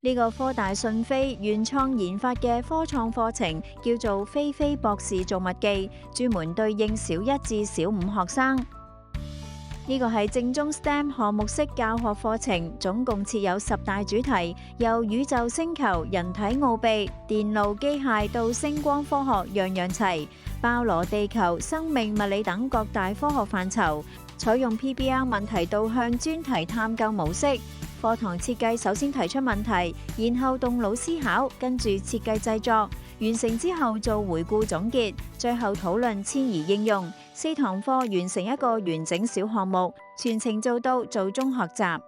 呢個科大訊飛原創研發嘅科創課程叫做飛飛博士造物記，專門對應小一至小5學生。呢個係正宗 STEM 項目式教學課程，總共設有10大主題，由宇宙星球、人體奧秘、電路機械到星光科學，樣樣齊，包羅地球、生命、物理等各大科學範疇，採用 PBL 問題導向專題探究模式。課堂設計首先提出問題，然後動腦思考，跟住設計製作，完成之後做回顧總結，最後討論遷移應用。4堂課完成一個完整小項目，全程做到做中學習。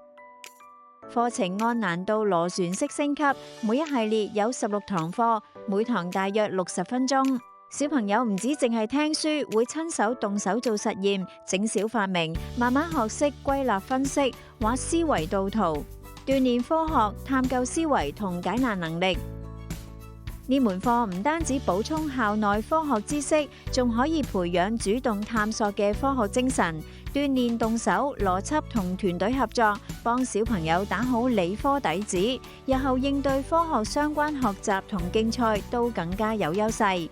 課程按難度螺旋式升級，每一系列有16堂課，每堂大約60分鐘。小朋友唔止淨係聽書，會親手動手做實驗，整小發明，慢慢學識歸納分析，畫思維導圖，鍛煉科學、探究思維同解難能力。呢門課唔單止補充校內科學知識，仲可以培養主動探索嘅科學精神，鍛煉動手、邏輯同團隊合作，幫小朋友打好理科底子，日後應對科學相關學習同競賽都更加有優勢。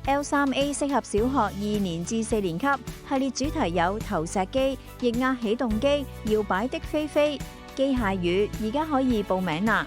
L3A 適合小學2年至4年級，系列主題有投石機、液壓起動機、搖擺的飛飛、機械語，而家可以報名啦！